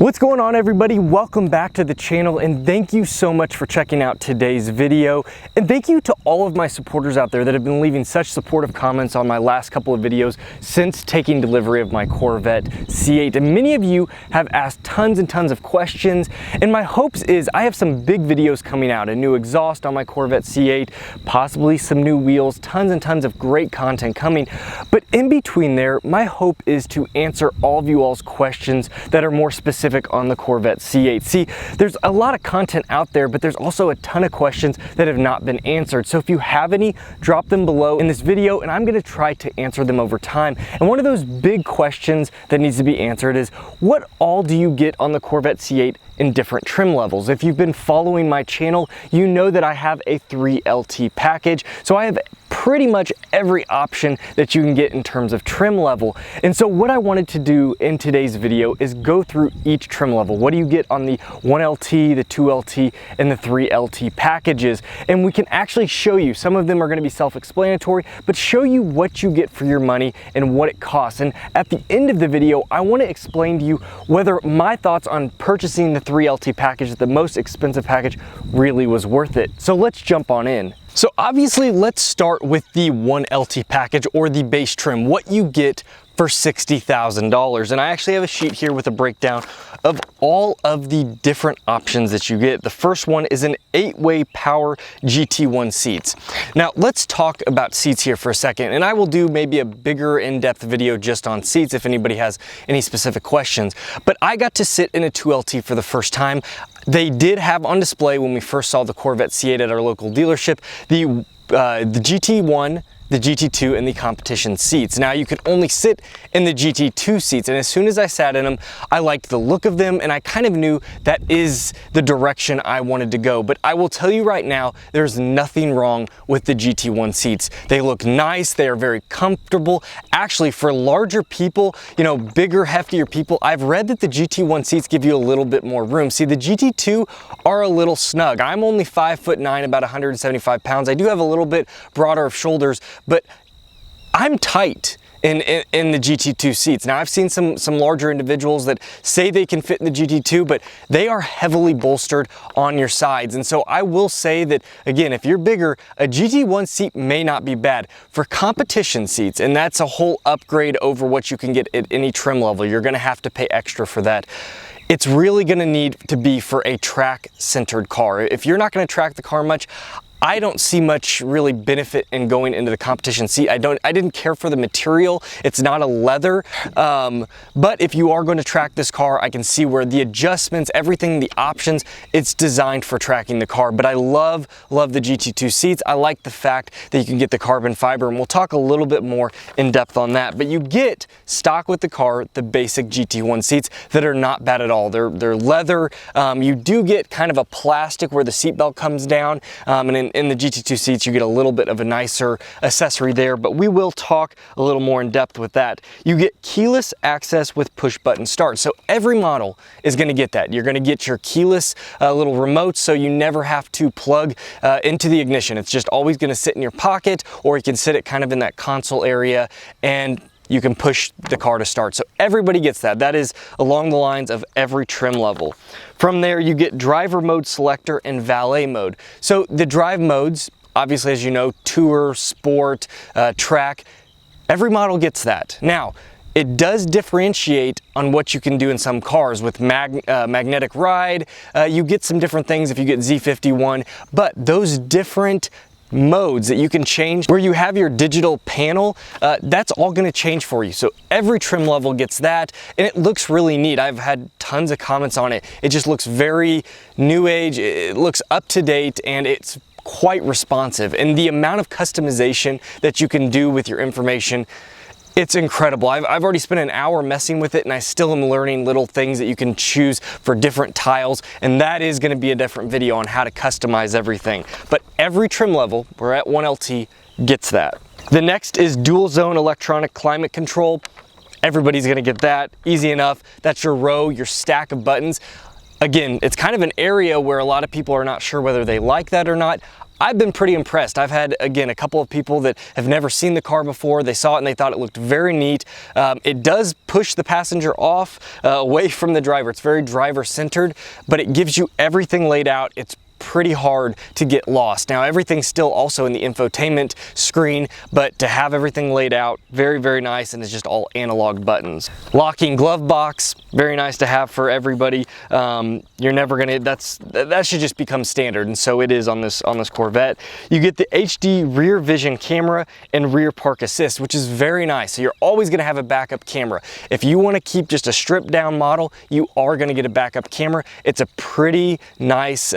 What's going on, everybody? Welcome back to the channel, and thank you so much for checking out today's video. And thank you to all of my supporters out there that have been leaving such supportive comments on my last couple of videos since taking delivery of my Corvette C8. And many of you have asked tons and tons of questions, and my hopes is I have some big videos coming out, a new exhaust on my Corvette C8, possibly some new wheels, tons and tons of great content coming. But in between there, my hope is to answer all of you all's questions that are more specific on the Corvette C8. See, there's a lot of content out there, but there's also a ton of questions that have not been answered. So if you have any, drop them below in this video, and I'm going to try to answer them over time. And one of those big questions that needs to be answered is, what all do you get on the Corvette C8 in different trim levels? If you've been following my channel, you know that I have a 3LT package. So I have pretty much every option that you can get in terms of trim level. And so what I wanted to do in today's video is go through each trim level. What do you get on the 1LT, the 2LT, and the 3LT packages? And we can actually show you, some of them are going to be self-explanatory, but show you what you get for your money and what it costs. And at the end of the video, I want to explain to you whether my thoughts on purchasing the 3LT package, the most expensive package, really was worth it. So let's jump on in. So obviously, let's start with the 1LT package, or the base trim, what you get for $60,000. And I actually have a sheet here with a breakdown of all of the different options that you get. The first one is an 8-way power GT1 seats. Now let's talk about seats here for a second, and I will do maybe a bigger in-depth video just on seats if anybody has any specific questions. But I got to sit in a 2LT for the first time. They did have on display when we first saw the Corvette C8 at our local dealership, the GT1, the GT2, and the competition seats. Now you could only sit in the GT2 seats, and as soon as I sat in them, I liked the look of them, and I kind of knew that is the direction I wanted to go. But I will tell you right now, there's nothing wrong with the GT1 seats. They look nice, they are very comfortable. Actually, for larger people, you know, bigger, heftier people, I've read that the GT1 seats give you a little bit more room. See, the GT2 are a little snug. I'm only 5'9", about 175 pounds. I do have a little bit broader of shoulders, but I'm tight in the GT2 seats. Now, I've seen some larger individuals that say they can fit in the GT2, but they are heavily bolstered on your sides. And so I will say that, again, if you're bigger, a GT1 seat may not be bad. For competition seats, and that's a whole upgrade over what you can get at any trim level, you're gonna have to pay extra for that. It's really gonna need to be for a track-centered car. If you're not gonna track the car much, I don't see much really benefit in going into the competition seat. I didn't care for the material. It's not a leather, but if you are going to track this car, I can see where the adjustments, everything, the options, it's designed for tracking the car. But I love the GT2 seats. I like the fact that you can get the carbon fiber, and we'll talk a little bit more in depth on that. But you get stock with the car, the basic GT1 seats that are not bad at all. They're leather. You do get kind of a plastic where the seatbelt comes down, and in the GT2 seats, you get a little bit of a nicer accessory there, but we will talk a little more in depth with that. You get keyless access with push button start. So every model is gonna get that. You're gonna get your keyless little remote, so you never have to plug into the ignition. It's just always gonna sit in your pocket, or you can sit it kind of in that console area, and you can push the car to start. So everybody gets that. That is along the lines of every trim level. From there, you get driver mode, selector, and valet mode. So the drive modes, obviously, as you know, tour, sport, track, every model gets that. Now, it does differentiate on what you can do in some cars. With magnetic ride, you get some different things if you get Z51, but those different modes that you can change, where you have your digital panel, that's all going to change for you. So every trim level gets that, and it looks really neat. I've had tons of comments on it. It just looks very new age, it looks up to date, and it's quite responsive. And the amount of customization that you can do with your information, it's incredible. I've already spent an hour messing with it, and I still am learning little things that you can choose for different tiles, and that is going to be a different video on how to customize everything. But every trim level, we're at 1LT, gets that. The next is dual zone electronic climate control. Everybody's going to get that, easy enough. That's your row, your stack of buttons. Again, it's kind of an area where a lot of people are not sure whether they like that or not. I've been pretty impressed. I've had, again, a couple of people that have never seen the car before. They saw it and they thought it looked very neat. It does push the passenger off away from the driver. It's very driver-centered, but it gives you everything laid out. It's pretty hard to get lost. Now, everything's still also in the infotainment screen, but to have everything laid out, very, very nice, and it's just all analog buttons. Locking glove box, very nice to have for everybody. You're never gonna, that should just become standard, and so it is on this Corvette. You get the HD rear vision camera and rear park assist, which is very nice. So you're always gonna have a backup camera. If you wanna keep just a stripped down model, you are gonna get a backup camera. It's a pretty nice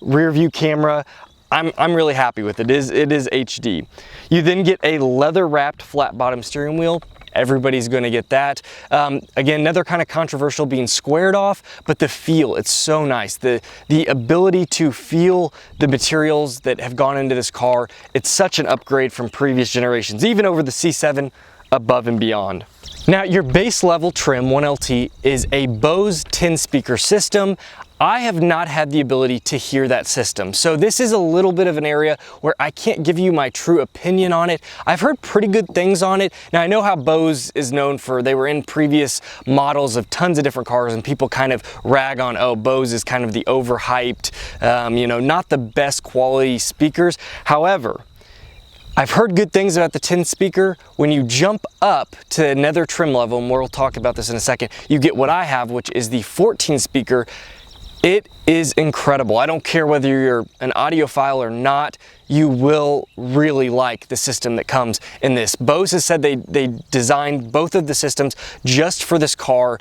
rear view camera. I'm really happy with it. It is HD. You then get a leather wrapped flat bottom steering wheel. Everybody's going to get that. Again, another kind of controversial being squared off, but the feel, it's so nice. The ability to feel the materials that have gone into this car, it's such an upgrade from previous generations, even over the C7 above and beyond. Now, your base level trim 1LT is a Bose 10 speaker system. I have not had the ability to hear that system. So this is a little bit of an area where I can't give you my true opinion on it. I've heard pretty good things on it. Now, I know how Bose is known for, they were in previous models of tons of different cars, and people kind of rag on, oh, Bose is kind of the overhyped, you know, not the best quality speakers. However, I've heard good things about the 10 speaker. When you jump up to another trim level, and we'll talk about this in a second, you get what I have, which is the 14 speaker. It is incredible. I don't care whether you're an audiophile or not, you will really like the system that comes in this. Bose has said they designed both of the systems just for this car,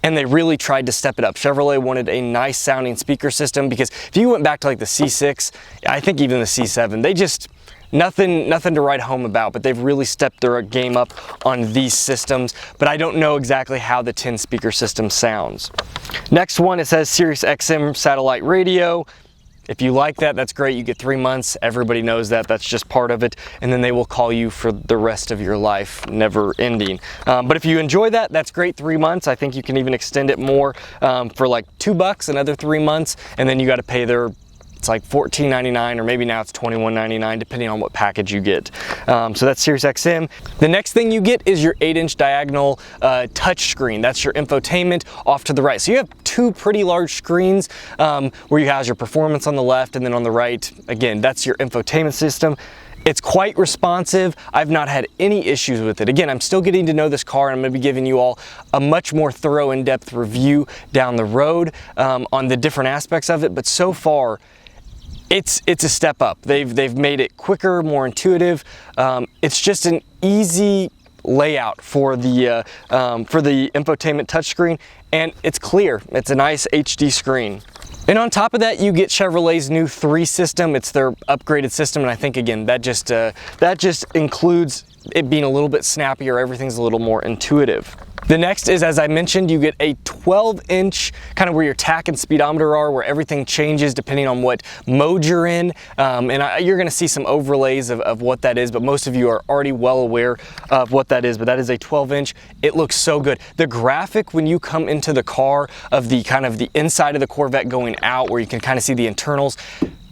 and they really tried to step it up. Chevrolet wanted a nice sounding speaker system, because if you went back to like the C6, I think even the C7, they just, nothing to write home about, but they've really stepped their game up on these systems, but I don't know exactly how the 10 speaker system sounds. Next one, it says Sirius XM satellite radio. If you like that, that's great. You get 3 months. Everybody knows that. That's just part of it. And then they will call you for the rest of your life, never ending. But if you enjoy that, that's great. 3 months. I think you can even extend it more for like $2, another 3 months. And then you got to pay their, it's like $14.99, or maybe now it's $21.99, depending on what package you get. So that's Sirius XM. The next thing you get is your 8-inch diagonal touch screen. That's your infotainment off to the right. So you have two pretty large screens where you have your performance on the left, and then on the right, again, that's your infotainment system. It's quite responsive. I've not had any issues with it. Again, I'm still getting to know this car, and I'm gonna be giving you all a much more thorough, in-depth review down the road on the different aspects of it, but so far, it's a step up. They've made it quicker, more intuitive. It's just an easy layout for the infotainment touchscreen, and it's clear. It's a nice HD screen. And on top of that, you get Chevrolet's new 3 system. It's their upgraded system, and I think, again, that just includes it being a little bit snappier. Everything's a little more intuitive. The next is, as I mentioned, you get a 12-inch, kind of where your tach and speedometer are, where everything changes depending on what mode you're in. You're gonna see some overlays of what that is, but most of you are already well aware of what that is, but that is a 12-inch. It looks so good. The graphic when you come into the car of the kind of the inside of the Corvette going out, where you can kind of see the internals,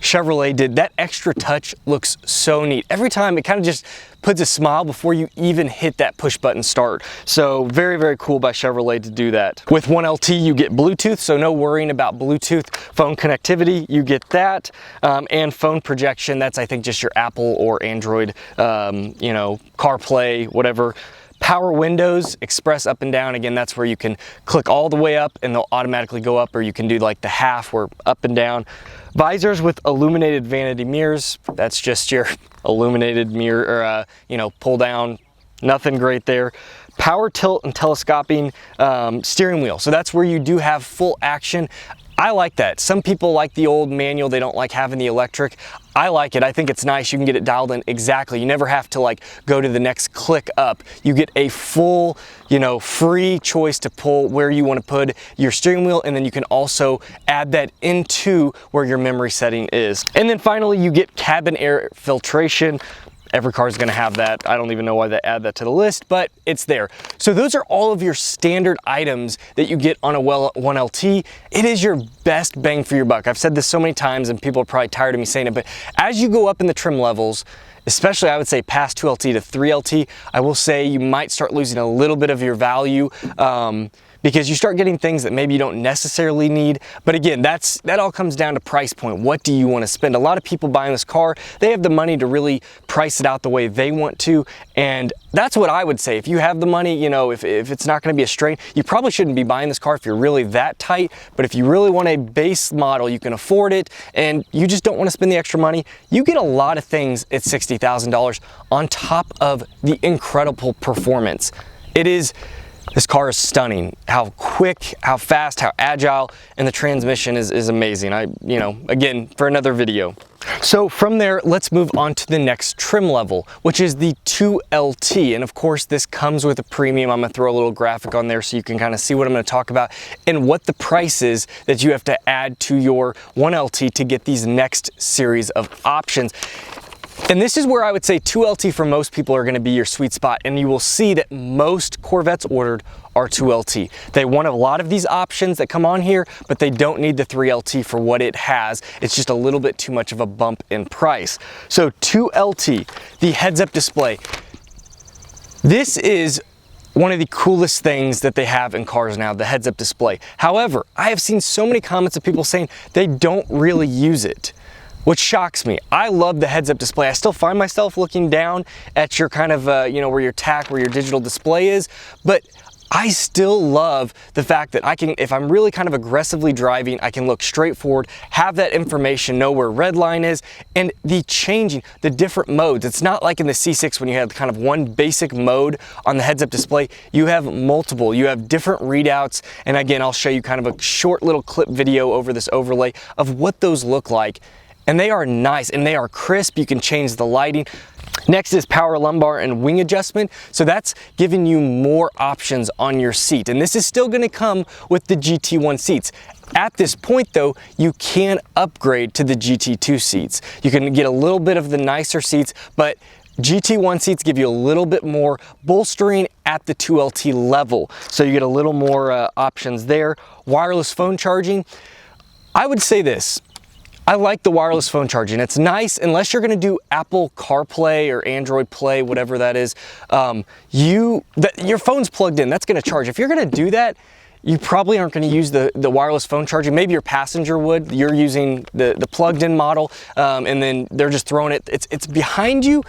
Chevrolet did. That extra touch looks so neat. Every time it kind of just puts a smile before you even hit that push button start. So very, very cool by Chevrolet to do that. With 1LT, you get Bluetooth, so no worrying about Bluetooth phone connectivity. You get that, and phone projection. That's, I think, just your Apple or Android, you know, CarPlay, whatever. Power windows, express up and down. Again, that's where you can click all the way up and they'll automatically go up, or you can do like the half where up and down. Visors with illuminated vanity mirrors. That's just your illuminated mirror, or you know, pull down. Nothing great there. Power tilt and telescoping steering wheel. So that's where you do have full action. I like that. Some people like the old manual. They don't like having the electric. I like it. I think it's nice. You can get it dialed in exactly. You never have to like go to the next click up. You get a full, you know, free choice to pull where you want to put your steering wheel, and then you can also add that into where your memory setting is. And then finally, you get cabin air filtration. Every car is going to have that. I don't even know why they add that to the list, but it's there. So those are all of your standard items that you get on a 1LT. It is your best bang for your buck. I've said this so many times and people are probably tired of me saying it, but as you go up in the trim levels, especially I would say past 2LT to 3LT, I will say you might start losing a little bit of your value because you start getting things that maybe you don't necessarily need. But again, that all comes down to price point. What do you want to spend? A lot of people buying this car, they have the money to really price it out the way they want to. And that's what I would say. If you have the money, you know, if it's not going to be a strain, you probably shouldn't be buying this car if you're really that tight. But if you really want a base model, you can afford it, and you just don't want to spend the extra money, you get a lot of things at $60,000 on top of the incredible performance. This car is stunning. How quick, how fast, how agile, and the transmission is amazing. You know, again, for another video. So from there, let's move on to the next trim level, which is the 2LT. And of course, this comes with a premium. I'm gonna throw a little graphic on there so you can kind of see what I'm gonna talk about and what the price is that you have to add to your 1LT to get these next series of options. And this is where I would say 2LT for most people are going to be your sweet spot, and you will see that most Corvettes ordered are 2LT. They want a lot of these options that come on here, but they don't need the 3LT for what it has. It's just a little bit too much of a bump in price. So 2LT, the heads-up display. This is one of the coolest things that they have in cars now, the heads-up display. However, I have seen so many comments of people saying they don't really use it, which shocks me. I love the heads-up display. I still find myself looking down at your kind of, you know, where your TAC, where your digital display is, but I still love the fact that I can, if I'm really kind of aggressively driving, I can look straight forward, have that information, know where red line is, and the different modes. It's not like in the C6 when you have kind of one basic mode on the heads-up display. You have multiple, you have different readouts, and again, I'll show you kind of a short little clip video over this overlay of what those look like. And they are nice and they are crisp. You can change the lighting. Next is power lumbar and wing adjustment. So that's giving you more options on your seat. And this is still gonna come with the GT1 seats. At this point though, you can upgrade to the GT2 seats. You can get a little bit of the nicer seats, but GT1 seats give you a little bit more bolstering at the 2LT level. So you get a little more options there. Wireless phone charging. I would say this. I like the wireless phone charging. It's nice unless you're gonna do Apple CarPlay or Android Play, whatever that is. Your phone's plugged in, that's gonna charge. If you're gonna do that, you probably aren't gonna use the wireless phone charging. Maybe your passenger would. You're using the plugged in model and then they're just throwing it. It's behind you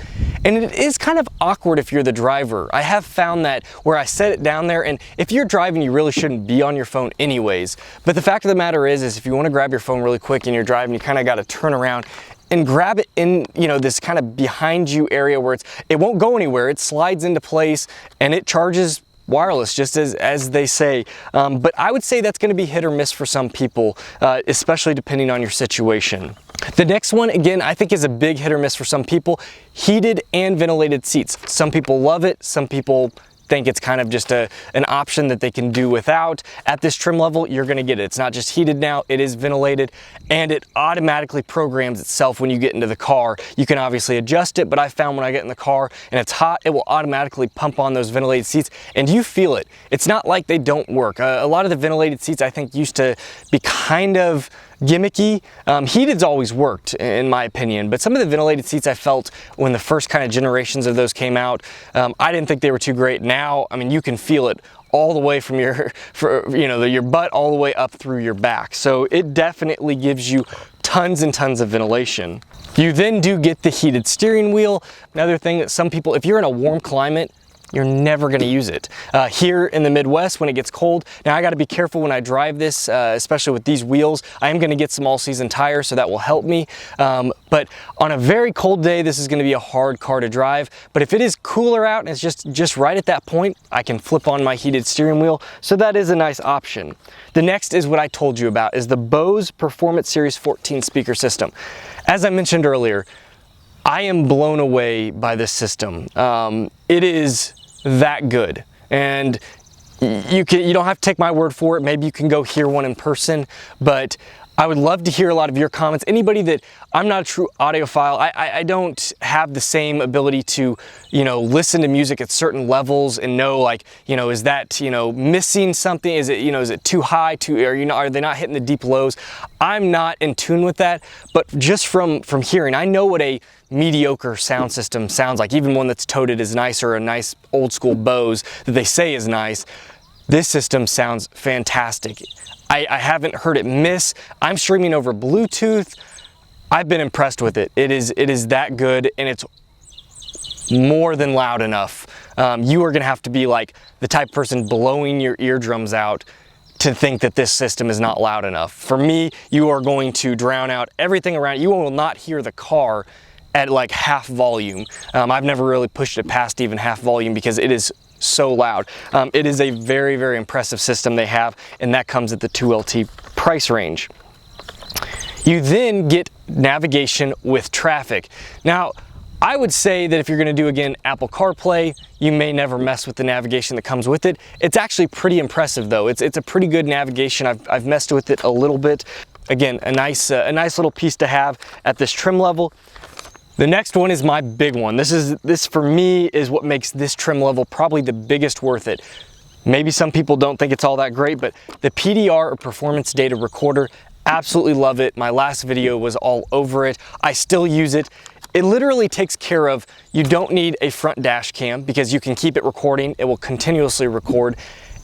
and it is kind of awkward if you're the driver. I have found that where I set it down there, and if you're driving, you really shouldn't be on your phone anyways. But the fact of the matter is if you wanna grab your phone really quick and you're driving, you kinda gotta turn around and grab it in, you know, this kind of behind you area where it won't go anywhere. It slides into place and it charges wireless, just as they say. But I would say that's going to be hit or miss for some people, especially depending on your situation. The next one, again, I think is a big hit or miss for some people. Heated and ventilated seats. Some people love it. Some people think it's kind of just an option that they can do without. At this trim level, you're gonna get it. It's not just heated now, it is ventilated, and it automatically programs itself when you get into the car. You can obviously adjust it, but I found when I get in the car and it's hot, it will automatically pump on those ventilated seats, and you feel it. It's not like they don't work. A lot of the ventilated seats I think used to be kind of gimmicky. Heated's always worked in my opinion, but some of the ventilated seats I felt when the first kind of generations of those came out, I didn't think they were too great. Now, I mean, you can feel it all the way from your butt all the way up through your back. So it definitely gives you tons and tons of ventilation. You then do get the heated steering wheel. Another thing that some people, if you're in a warm climate, you're never gonna use it. Here in the Midwest, when it gets cold, now I gotta be careful when I drive this, especially with these wheels. I am gonna get some all-season tires, so that will help me. But on a very cold day, this is gonna be a hard car to drive. But if it is cooler out and it's just right at that point, I can flip on my heated steering wheel. So that is a nice option. The next is what I told you about, is the Bose Performance Series 14 speaker system. As I mentioned earlier, I am blown away by this system. It is that good, and you don't have to take my word for it. Maybe you can go hear one in person, but I would love to hear a lot of your comments. Anybody that, I'm not a true audiophile. I don't have the same ability to, listen to music at certain levels and know, like, is that, missing something? Is it, is it too high, are they not hitting the deep lows? I'm not in tune with that, but just from hearing, I know what a mediocre sound system sounds like. Even one that's touted as nice, or a nice old school Bose that they say is nice. This system sounds fantastic. I haven't heard it miss. I'm streaming over Bluetooth. I've been impressed with it. It is that good, and it's more than loud enough. You are gonna have to be like the type of person blowing your eardrums out to think that this system is not loud enough. For me, you are going to drown out everything around. You will not hear the car at like half volume. I've never really pushed it past even half volume because it is so loud. It is a very, very impressive system they have, and that comes at the 2LT price range. You then get navigation with traffic. Now, I would say that if you're going to do, again, Apple CarPlay, you may never mess with the navigation that comes with it. It's actually pretty impressive though. It's a pretty good navigation. I've messed with it a little bit. Again, a nice little piece to have at this trim level. The next one is my big one. This for me is what makes this trim level probably the biggest worth it. Maybe some people don't think it's all that great, but the PDR, or Performance Data Recorder, absolutely love it. My last video was all over it. I still use it. It literally takes care of, you don't need a front dash cam because you can keep it recording. It will continuously record.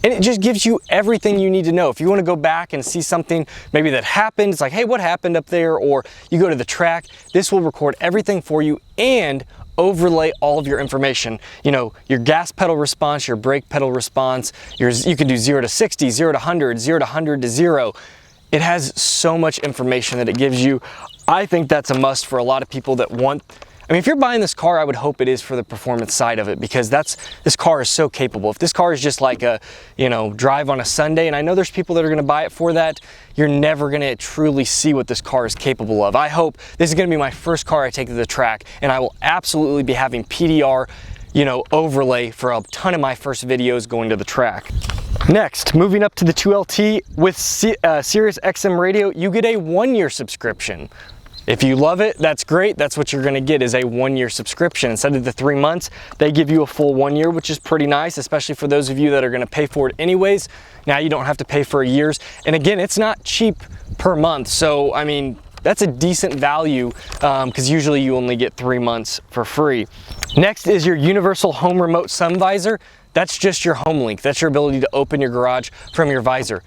And it just gives you everything you need to know. If you want to go back and see something maybe that happened, it's like, hey, what happened up there? Or you go to the track, this will record everything for you and overlay all of your information. Your gas pedal response, your brake pedal response, you can do 0 to 60, 0 to 100, 0 to 100 to 0. It has so much information that it gives you. I think that's a must for a lot of people that want, if you're buying this car, I would hope it is for the performance side of it, because this car is so capable. If this car is just like a, drive on a Sunday, and I know there's people that are gonna buy it for that, you're never gonna truly see what this car is capable of. I hope this is gonna be my first car I take to the track, and I will absolutely be having PDR, overlay for a ton of my first videos going to the track. Next, moving up to the 2LT with Sirius XM radio, you get a 1-year subscription. If you love it, that's great. That's what you're gonna get, is a 1-year subscription. Instead of the 3 months, they give you a full 1 year, which is pretty nice, especially for those of you that are gonna pay for it anyways. Now you don't have to pay for a year's. And again, it's not cheap per month. So, that's a decent value because usually you only get 3 months for free. Next is your universal home remote sun visor. That's just your home link. That's your ability to open your garage from your visor.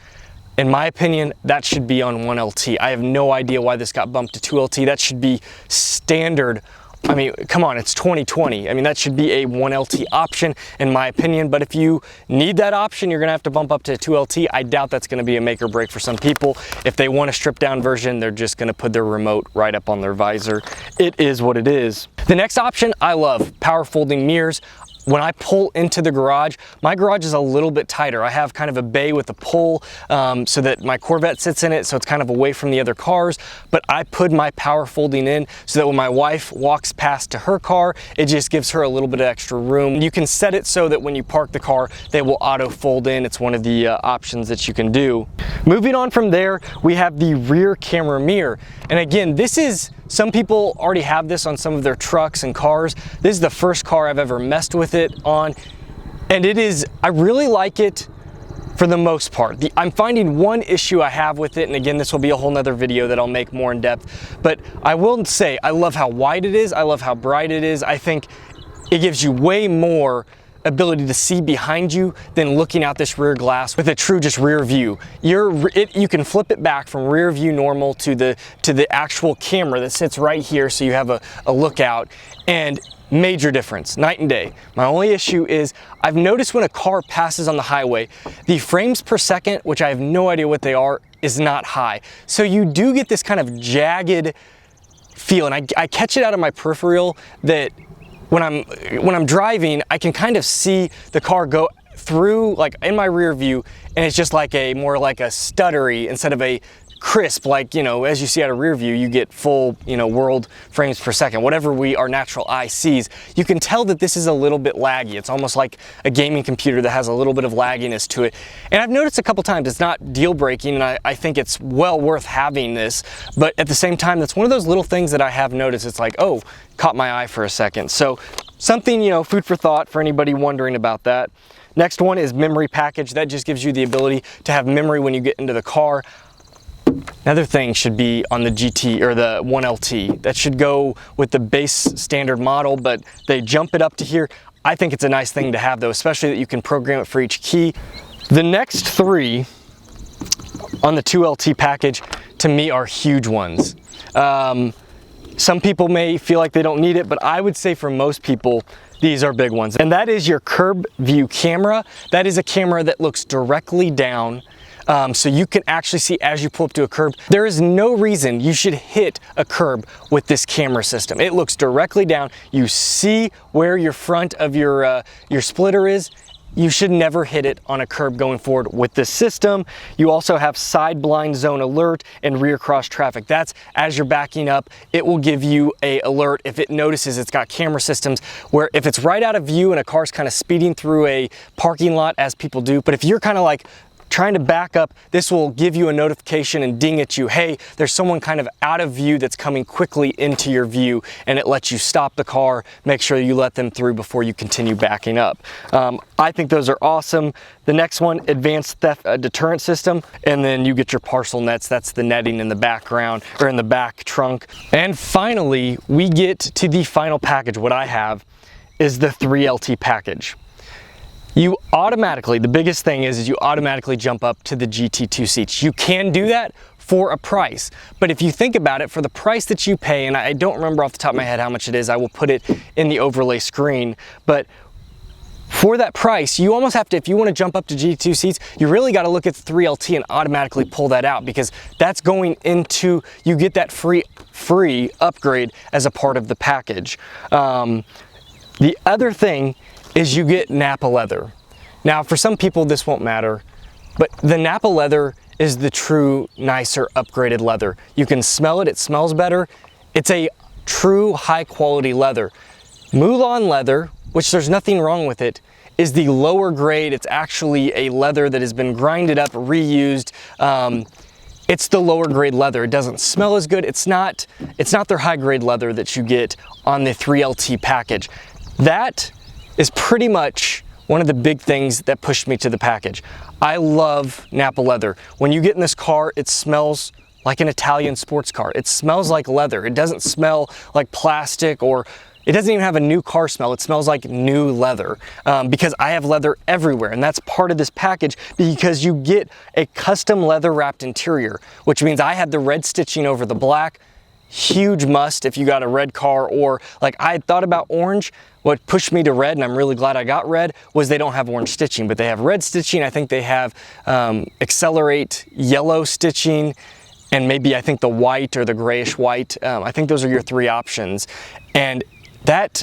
In my opinion, that should be on 1LT. I have no idea why this got bumped to 2LT. That should be standard. Come on, it's 2020. That should be a 1LT option in my opinion, but if you need that option, you're gonna have to bump up to 2LT. I doubt that's gonna be a make or break for some people. If they want a stripped down version, they're just gonna put their remote right up on their visor. It is what it is. The next option I love, power folding mirrors. When I pull into the garage, my garage is a little bit tighter. I have kind of a bay with a pull so that my Corvette sits in it, so it's kind of away from the other cars, but I put my power folding in so that when my wife walks past to her car, it just gives her a little bit of extra room. You can set it so that when you park the car, they will auto fold in. It's one of the options that you can do. Moving on from there, we have the rear camera mirror. And again, some people already have this on some of their trucks and cars. This is the first car I've ever messed with it on, and I really like it for the most part. I'm finding one issue I have with it, and again, this will be a whole nother video that I'll make more in depth, but I will say I love how wide it is. I love how bright it is. I think it gives you way more ability to see behind you than looking out this rear glass with a true just rear view. You can flip it back from rear view normal to the actual camera that sits right here, so you have a lookout, and major difference, night and day. My only issue is I've noticed when a car passes on the highway, the frames per second, which I have no idea what they are, is not high. So you do get this kind of jagged feel, and I catch it out of my peripheral that when I'm driving, I can kind of see the car go through, like in my rear view, and it's just like more like a stuttery instead of a crisp, like, you know, as you see out of rear view, you get full, you know, world frames per second, whatever our natural eye sees. You can tell that this is a little bit laggy. It's almost like a gaming computer that has a little bit of lagginess to it. And I've noticed a couple times it's not deal breaking, and I think it's well worth having this, but at the same time, that's one of those little things that I have noticed. It's like, oh, caught my eye for a second. So something, you know, food for thought for anybody wondering about that. Next one is memory package. That just gives you the ability to have memory when you get into the car. Another thing should be on the GT or the 1LT. That should go with the base standard model, but they jump it up to here. I think it's a nice thing to have though, especially that you can program it for each key. The next three on the 2LT package to me are huge ones. Some people may feel like they don't need it, but I would say for most people, these are big ones. And that is your curb view camera. That is a camera that looks directly down. So you can actually see as you pull up to a curb. There is no reason you should hit a curb with this camera system. It looks directly down. You see where your front of your splitter is. You should never hit it on a curb going forward with this system. You also have side blind zone alert and rear cross traffic. That's as you're backing up, it will give you a alert if it notices it's got camera systems where if it's right out of view and a car's kind of speeding through a parking lot, as people do, but if you're kind of like trying to back up, this will give you a notification and ding at you, hey, there's someone kind of out of view that's coming quickly into your view, and it lets you stop the car, make sure you let them through before you continue backing up. I think those are awesome. The next one, advanced theft deterrent system, and then you get your parcel nets. That's the netting in the background or in the back trunk. And finally, we get to the final package. What I have is the 3LT package. You automatically, the biggest thing is you automatically jump up to the GT2 seats. You can do that for a price, but if you think about it, for the price that you pay, and I don't remember off the top of my head how much it is, I will put it in the overlay screen, but for that price, you almost have to, if you want to jump up to GT2 seats, you really got to look at the 3LT and automatically pull that out, because that's going into, you get that free upgrade as a part of the package. The other thing is you get Nappa leather. Now, for some people this won't matter, but the Nappa leather is the true, nicer, upgraded leather. You can smell it, it smells better. It's a true high quality leather. Moulin leather, which there's nothing wrong with it, is the lower grade. It's actually a leather that has been grinded up, reused. It's the lower grade leather. It doesn't smell as good. It's not their high grade leather that you get on the 3LT package. That is pretty much one of the big things that pushed me to the package. I love Nappa leather. When you get in this car, it smells like an Italian sports car. It smells like leather. It doesn't smell like plastic, or it doesn't even have a new car smell. It smells like new leather, because I have leather everywhere, and that's part of this package, because you get a custom leather wrapped interior, which means I had the red stitching over the black. Huge must if you got a red car, or like I had thought about orange. What pushed me to red, and I'm really glad I got red, was they don't have orange stitching, but they have red stitching. I think they have Accelerate yellow stitching, and maybe I think the white or the grayish white. I think those are your three options. And that,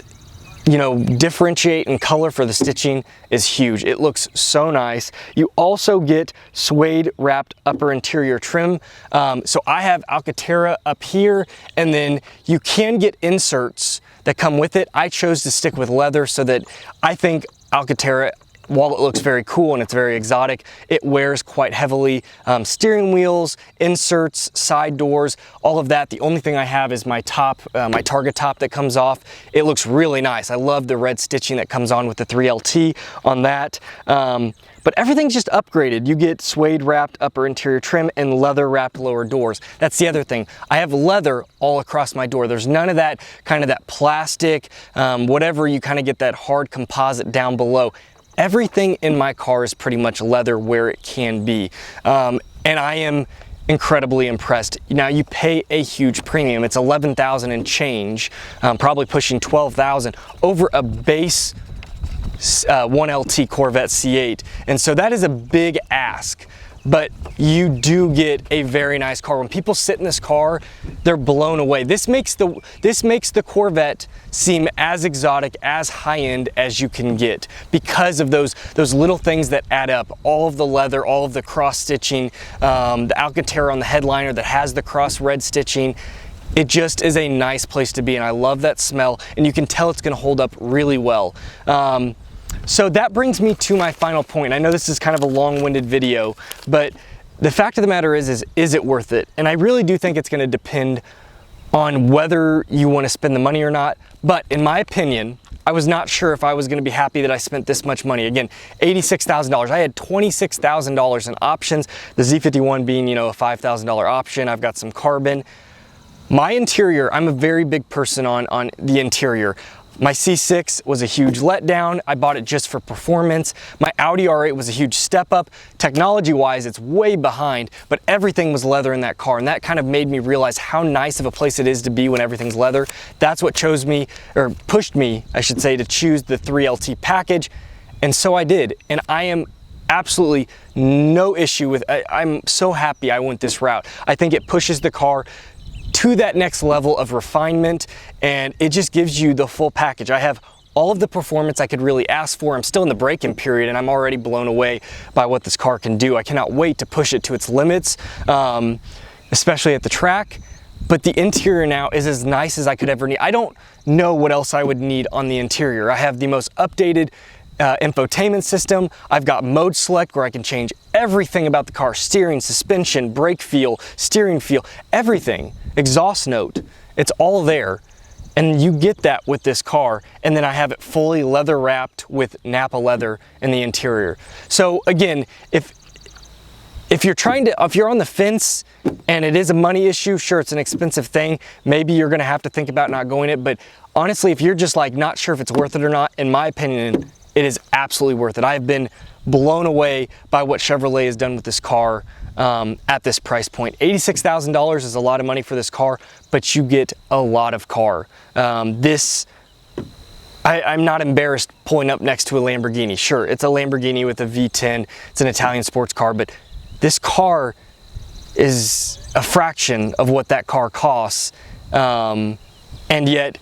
you know, differentiate in color for the stitching is huge. It looks so nice. You also get suede wrapped upper interior trim. So I have Alcantara up here, and then you can get inserts that come with it. I chose to stick with leather so that I think Alcantara, while it looks very cool and it's very exotic, it wears quite heavily. Steering wheels, inserts, side doors, all of that. The only thing I have is my top, my Targa top that comes off. It looks really nice. I love the red stitching that comes on with the 3LT on that. But everything's just upgraded. You get suede wrapped upper interior trim and leather wrapped lower doors. That's the other thing. I have leather all across my door. There's none of that kind of that plastic, whatever, you kind of get that hard composite down below. Everything in my car is pretty much leather where it can be. And I am incredibly impressed. Now, you pay a huge premium. It's $11,000 and change, probably pushing $12,000 over a base 1LT Corvette C8. And so that is a big ask. but you do get a very nice car. When people sit in this car, they're blown away. This makes the Corvette seem as exotic, as high-end as you can get because of those little things that add up. All of the leather, all of the cross stitching, the Alcantara on the headliner that has the cross red stitching. It just is a nice place to be, and I love that smell, and you can tell it's gonna hold up really well. So that brings me to my final point. I know this is kind of a long-winded video, but the fact of the matter is it worth it? And I really do think it's gonna depend on whether you wanna spend the money or not. But in my opinion, I was not sure if I was gonna be happy that I spent this much money. Again, $86,000. I had $26,000 in options, the Z51 being, you know, a $5,000 option. I've got some carbon. My interior, I'm a very big person on the interior. My C6 was a huge letdown. I bought it just for performance. My Audi R8 was a huge step up. Technology-wise, it's way behind, but everything was leather in that car, and that kind of made me realize how nice of a place it is to be when everything's leather. That's what chose me, or pushed me, I should say, to choose the 3LT package, and so I did. And I am absolutely no issue with, I'm so happy I went this route. I think it pushes the car to that next level of refinement, and it just gives you the full package. I have all of the performance I could really ask for. I'm still in the break-in period, and I'm already blown away by what this car can do. I cannot wait to push it to its limits, especially at the track. But the interior now is as nice as I could ever need. I don't know what else I would need on the interior. I have the most updated infotainment system. I've got mode select where I can change everything about the car: steering, suspension, brake feel, steering feel, everything. Exhaust note, it's all there. And you get that with this car. And then I have it fully leather wrapped with Napa leather in the interior. So again, if you're on the fence and it is a money issue, sure, it's an expensive thing. Maybe you're gonna have to think about not going it. But honestly, if you're just like not sure if it's worth it or not, in my opinion, it is absolutely worth it. I have been blown away by what Chevrolet has done with this car at this price point. $86,000 is a lot of money for this car, but you get a lot of car. I'm not embarrassed pulling up next to a Lamborghini. Sure, it's a Lamborghini with a V10. It's an Italian sports car, but this car is a fraction of what that car costs. And yet,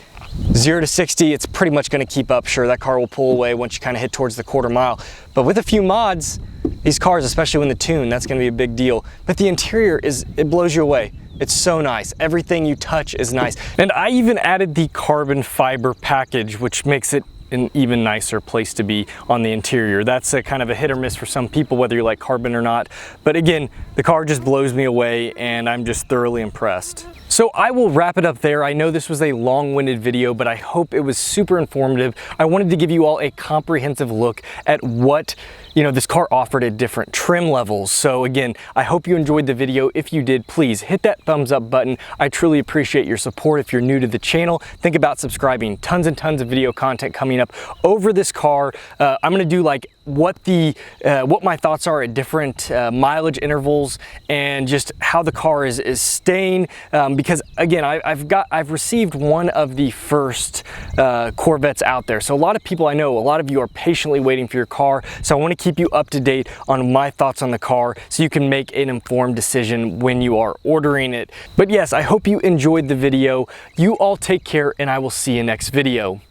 0 to 60, it's pretty much going to keep up. Sure, that car will pull away once you kind of hit towards the quarter mile. But with a few mods, these cars, especially when the tune, that's going to be a big deal. But the interior it blows you away. It's so nice. Everything you touch is nice. And I even added the carbon fiber package, which makes it an even nicer place to be on the interior. That's a kind of a hit or miss for some people, whether you like carbon or not. But again, the car just blows me away, and I'm just thoroughly impressed. So I will wrap it up there. I know this was a long-winded video, but I hope it was super informative. I wanted to give you all a comprehensive look at what this car offered at different trim levels. So again, I hope you enjoyed the video. If you did, please hit that thumbs up button. I truly appreciate your support. If you're new to the channel, think about subscribing. Tons and tons of video content coming up over this car. I'm gonna do like what my thoughts are at different mileage intervals, and just how the car is staying, because again, I've received one of the first Corvettes out there. So a lot of people, I know a lot of you are patiently waiting for your car. So I want to keep you up to date on my thoughts on the car so you can make an informed decision when you are ordering it. But yes, I hope you enjoyed the video. You all take care, and I will see you next video.